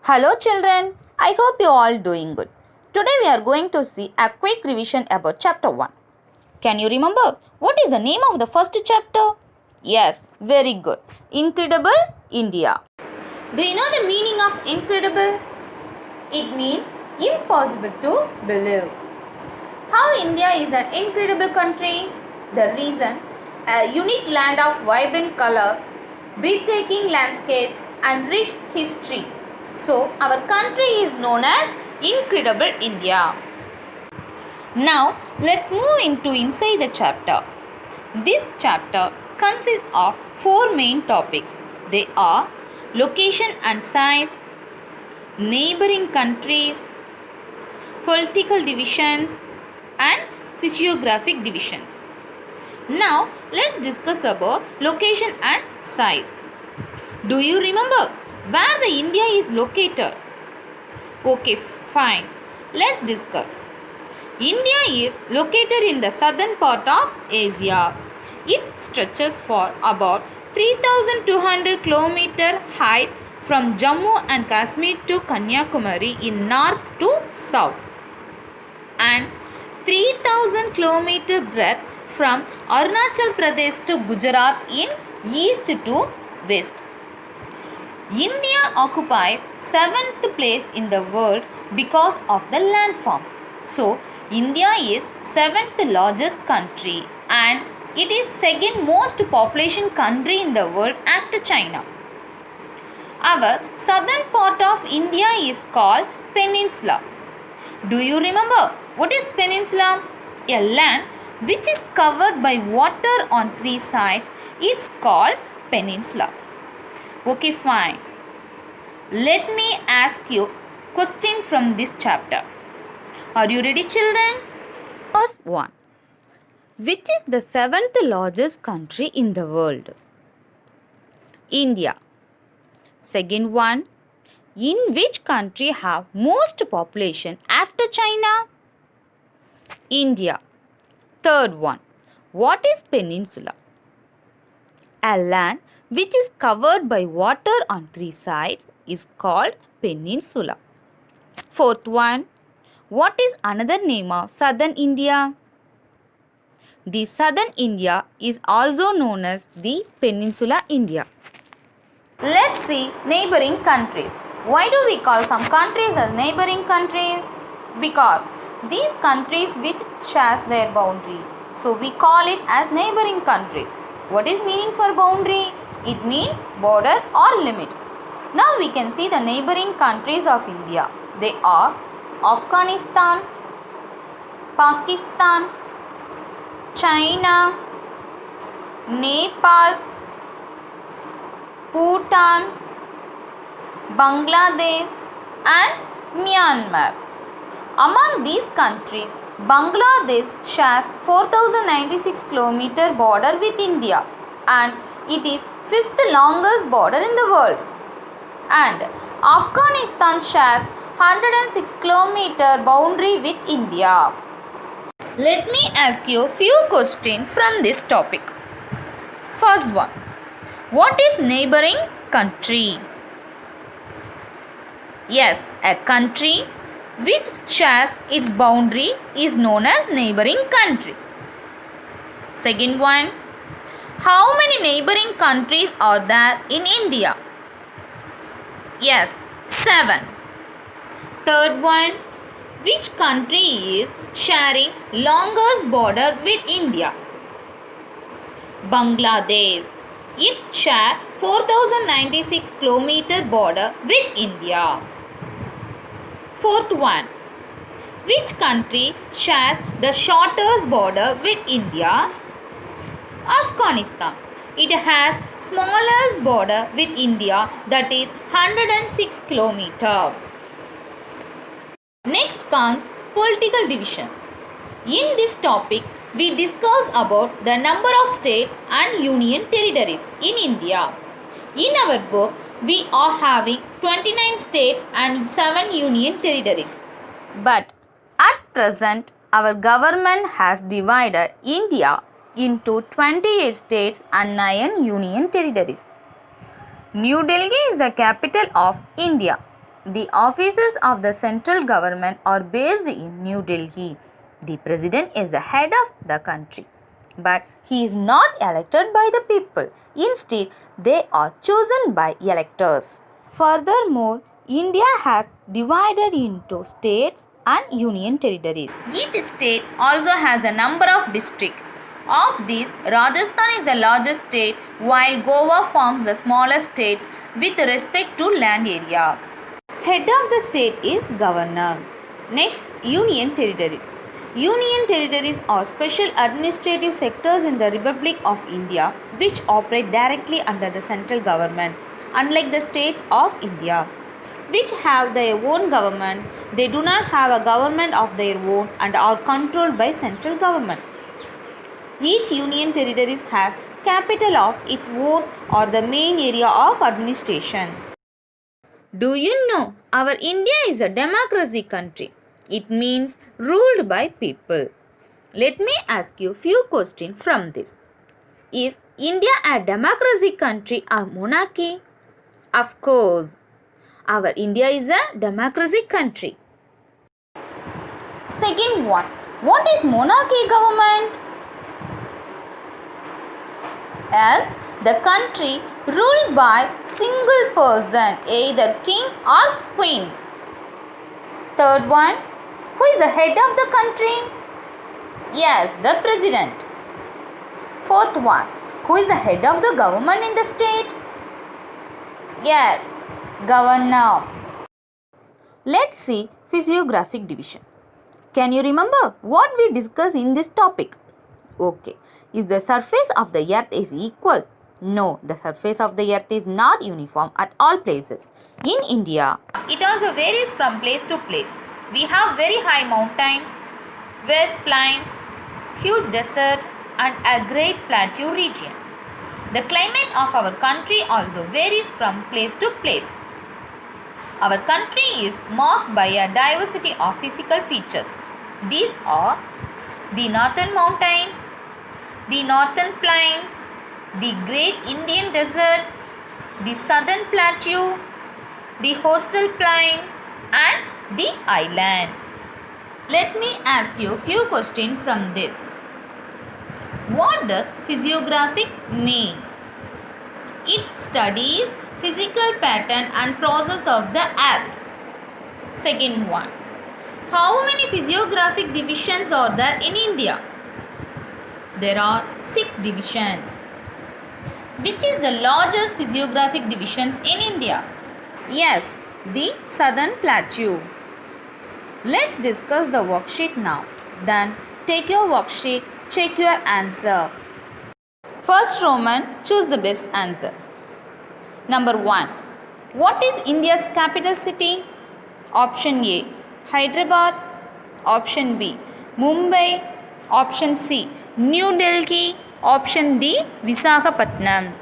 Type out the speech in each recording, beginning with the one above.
Hello children, I hope you all doing good. Today we are going to see a quick revision about chapter 1. Can you remember what is the name of the first chapter? Yes, very good. Incredible India. Do you know the meaning of incredible? It means impossible to believe. How India is an incredible country? The reason, a unique land of vibrant colors, breathtaking landscapes and rich history. So, our country is known as Incredible India. Now, let's move into inside the chapter. This chapter consists of 4 main topics. They are location and size, neighboring countries, political divisions and physiographic divisions. Now, let's discuss about location and size. Do you remember where the India is located? Okay, fine. Let's discuss. India is located in the southern part of Asia. It stretches for about 3200 km height from Jammu and Kashmir to Kanyakumari in north to south and 3000 km breadth from Arunachal Pradesh to Gujarat in east to west. India occupies 7th place in the world because of the landforms. So, India is 7th largest country and it is second most population country in the world after China. Our southern part of India is called Peninsula. Do you remember what is Peninsula? A land which is covered by water on 3 sides. It's called Peninsula. Okay, fine. Let me ask you question from this chapter. Are you ready, children? First one. Which is the 7th largest country in the world? India. Second one. In which country have most population after China? India. Third one. What is peninsula? A land which is covered by water on 3 sides is called peninsula. Fourth one. What is another name of southern India? The southern India is also known as the Peninsula India. Let's see neighboring countries. Why do we call some countries as neighboring countries? Because these countries which shares their boundary. So we call it as neighboring countries. What is meaning for boundary? It means border or limit. Now we can see the neighboring countries of India. They are Afghanistan, Pakistan, China, Nepal, Bhutan, Bangladesh and Myanmar. Among these countries, Bangladesh shares 4096 km border with India and it is 5th longest border in the world. And Afghanistan shares 106 km boundary with India. Let me ask you a few questions from this topic. First one. What is neighboring country? Yes, a country which shares its boundary is known as neighboring country. Second one. How many neighboring countries are there in India? Yes, 7. Third one. Which country is sharing longest border with India? Bangladesh. It shares 4096 km border with India. Fourth one. Which country shares the shortest border with India? Afghanistan. It has smallest border with India, that is 106 km. Next comes political division. In this topic, we discuss about the number of states and union territories in India. In our book, we are having 29 states and 7 union territories. But at present, our government has divided India into 28 states and 9 union territories. New Delhi is the capital of India. The offices of the central government are based in New Delhi. The president is the head of the country, but he is not elected by the people. Instead, they are chosen by electors. Furthermore, India has divided into states and union territories. Each state also has a number of districts. Of these, Rajasthan is the largest state, while Goa forms the smallest states with respect to land area. Head of the state is governor. Next, union territories. Union territories are special administrative sectors in the Republic of India which operate directly under the central government. Unlike the states of India, which have their own governments, they do not have a government of their own and are controlled by central government. Each union territory has capital of its own or the main area of administration. Do you know our India is a democracy country? It means ruled by people. Let me ask you few questions from this. Is India a democracy country or monarchy? Of course, our India is a democracy country. Second one, what is monarchy government? As the country ruled by single person, either king or queen. Third one, who is the head of the country? Yes, the president. Fourth one, who is the head of the government in the state? Yes, governor. Let's see physiographic division. Can you remember what we discussed in this topic? Okay. Is the surface of the earth is equal? No, the surface of the earth is not uniform at all places. In India, it also varies from place to place. We have very high mountains, vast plains, huge desert and a great plateau region. The climate of our country also varies from place to place. Our country is marked by a diversity of physical features. These are the northern mountain, the northern plains, the great Indian desert, the southern plateau, the coastal plains and the islands. Let me ask you a few questions from this. What does physiographic mean? It studies physical pattern and process of the earth. Second one, how many physiographic divisions are there in India? There are 6 divisions. Which is the largest physiographic divisions in India? Yes, the Southern Plateau. Let's discuss the worksheet now. Then take your worksheet, check your answer. First Roman, choose the best answer. Number 1. What is India's capital city? Option A, Hyderabad. Option B, Mumbai. Option C, New Delhi. Option D, Visakhapatnam.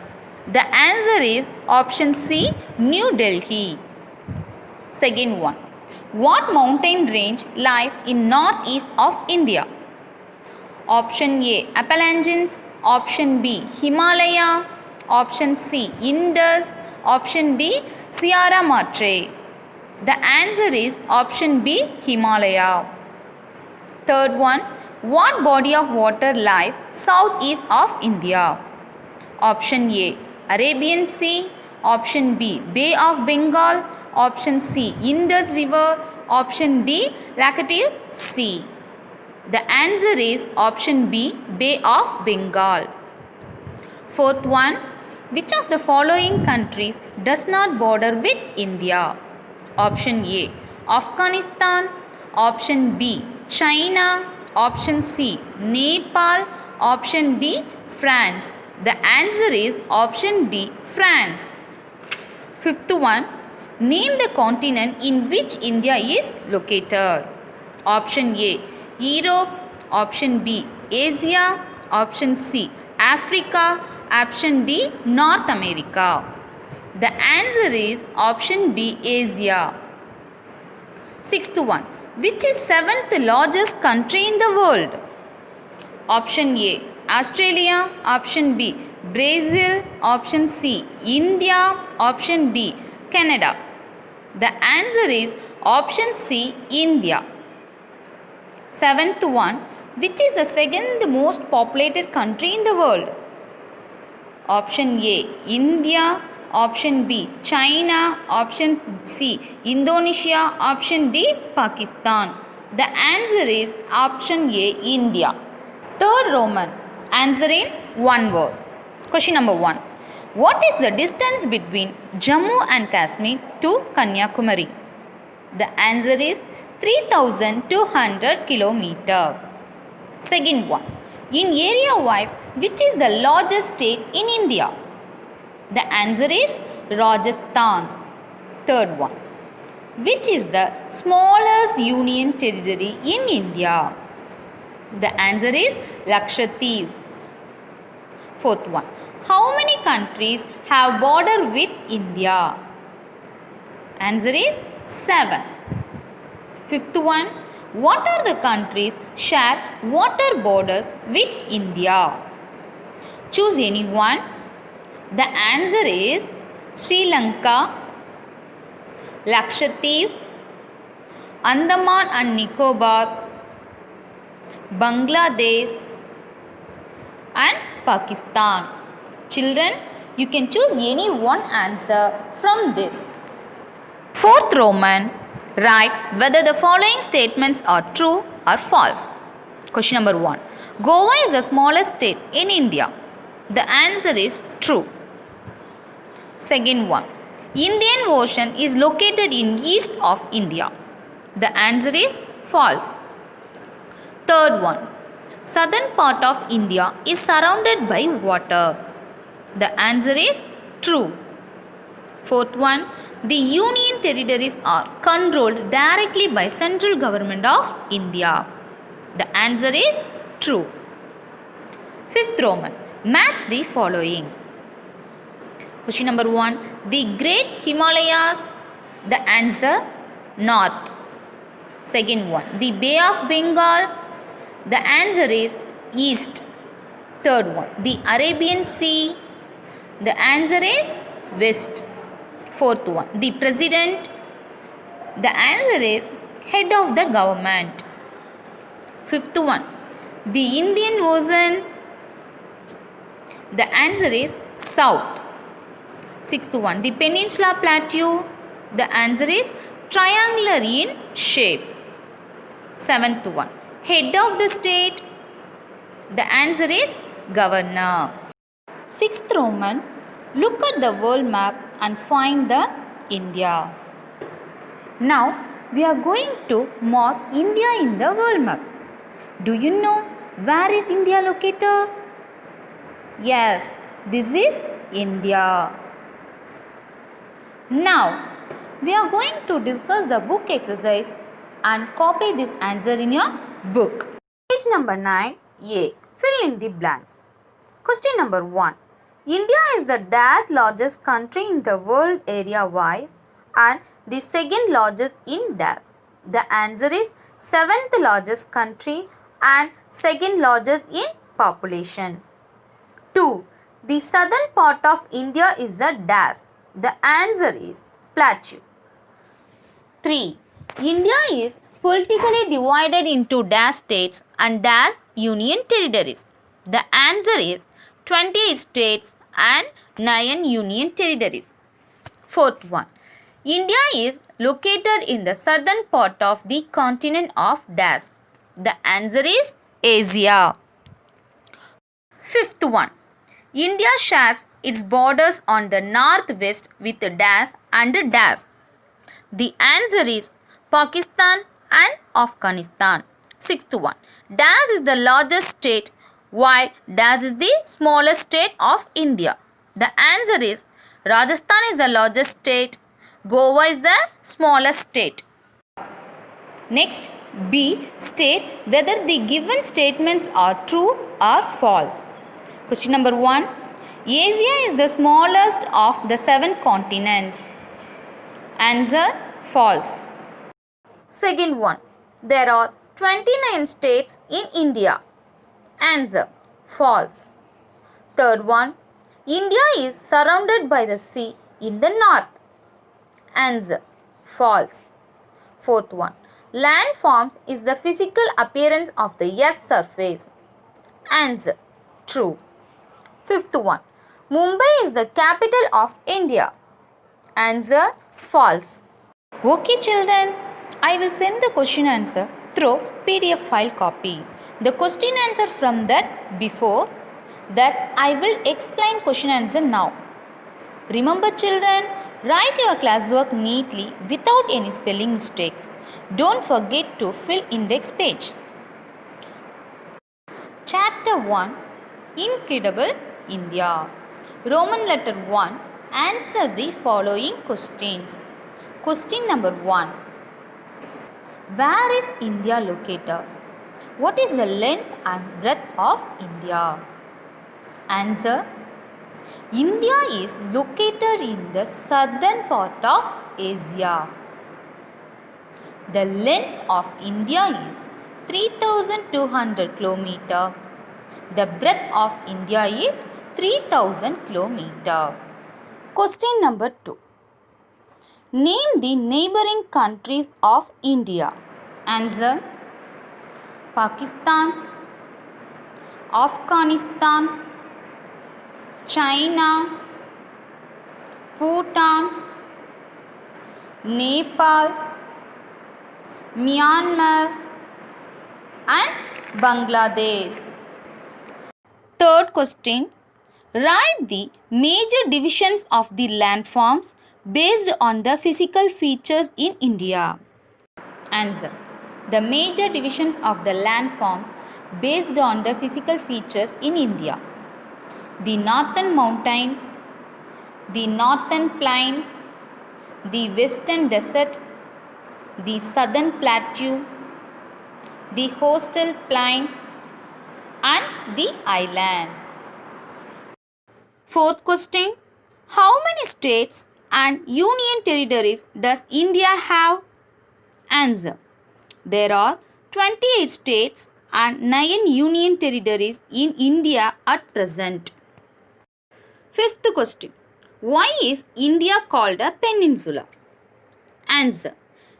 The answer is option C, New Delhi. Second one, what mountain range lies in northeast of India? Option A, Appalachians. Option B, Himalaya. Option C, Indus. Option D, Sierra Madre. The answer is option B, Himalaya. Third one, what body of water lies southeast of India? Option A, Arabian Sea. Option B, Bay of Bengal. Option C, Indus River. Option D, Laccadive Sea. The answer is option B, Bay of Bengal. Fourth one, which of the following countries does not border with India? Option A, Afghanistan. Option B, China. Option C, Nepal. Option D, France. The answer is option D, France. Fifth one, name the continent in which India is located. Option A, Europe. Option B, Asia. Option C, Africa. Option D, North America. The answer is option B, Asia. Sixth one, which is 7th largest country in the world? Option A, Australia. Option B, Brazil. Option C, India. Option D, Canada. The answer is option C, India. Seventh one, which is the second most populated country in the world? Option A, India. Option B, China. Option C, Indonesia. Option D, Pakistan. The answer is option A, India. Third Roman, answer in one word. Question number 1. What is the distance between Jammu and Kashmir to Kanyakumari? The answer is 3200 km. Second one. In area wise, which is the largest state in India? The answer is Rajasthan. Third one. Which is the smallest union territory in India? The answer is Lakshadweep. Fourth one. How many countries have border with India? Answer is 7. Fifth one. What are the countries share water borders with India? Choose any one. The answer is Sri Lanka, Lakshadweep, Andaman and Nicobar, Bangladesh and Pakistan. Children, you can choose any one answer from this. Fourth Roman, write whether the following statements are true or false. Question number 1. Goa is the smallest state in India. The answer is true. Second one. Indian Ocean is located in east of India. The answer is false. Third one. Southern part of India is surrounded by water. The answer is true. Fourth one. The union territories are controlled directly by central government of India. The answer is true. Fifth Roman. Match the following. Question number 1. The Great Himalayas. The answer north. Second one. The Bay of Bengal. The answer is east. Third one. The Arabian Sea. The answer is west. Fourth one. The president. The answer is head of the government. Fifth one. The Indian Ocean. The answer is south. Sixth one. The Peninsula Plateau. The answer is triangular in shape. Seventh one. Head of the state. The answer is governor. Sixth Roman. Look at the world map and find the India. Now we are going to mark India in the world map. Do you know where is India located? Yes, this is India. Now we are going to discuss the book exercise and copy this answer in your book. Page number 9, A. Fill in the blanks. Question number 1. India is the largest country in the world area wise and the second largest in dash. The answer is 7th largest country and second largest in population. 2. The southern part of India is the dash. The answer is plateau. 3. India is politically divided into dash states and dash union territories. The answer is 28 states and 9 union territories. Fourth one. India is located in the southern part of the continent of dash. The answer is Asia. Fifth one. India shares its borders on the northwest with dash and dash. The answer is Pakistan and Afghanistan. Sixth one. Dash is the largest state while dash is the smallest state of India. The answer is Rajasthan is the largest state. Goa is the smallest state. Next, B. State whether the given statements are true or false. Question number 1. Asia is the smallest of the 7 continents. Answer false. Second one. There are 29 states in India. Answer false. Third one. India is surrounded by the sea in the north. Answer False. Fourth one. Landforms is the physical appearance of the Earth's surface. Answer. True. Fifth one. Mumbai is the capital of India. Answer. False. Okay children, I will send the question answer through PDF file copy. The question answer from that before that I will explain question answer now. Remember children, write your classwork neatly without any spelling mistakes. Don't forget to fill index page. Chapter 1, Incredible India. Roman letter 1, answer the following questions. Question number 1. Where is India located? What is the length and breadth of India? Answer. India is located in the southern part of Asia. The length of India is 3200 km. The breadth of India is 3000 km. Question number 2. Name the neighboring countries of India. Answer. Pakistan, Afghanistan, China, Bhutan, Nepal, Myanmar and Bangladesh. Third question. Write the major divisions of the landforms based on the physical features in India. Answer. The major divisions of the landforms based on the physical features in India. The northern mountains, the northern plains, the western desert, the southern plateau, the coastal plain and the islands. Fourth question. How many states and union territories does India have? Answer. There are 28 states and 9 union territories in India at present. Fifth question. Why is India called a peninsula? Answer.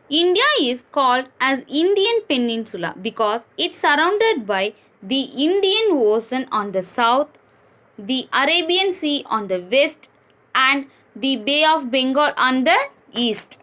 India is called as Indian Peninsula because it's surrounded by the Indian Ocean on the south, the Arabian Sea on the west and the Bay of Bengal on the east.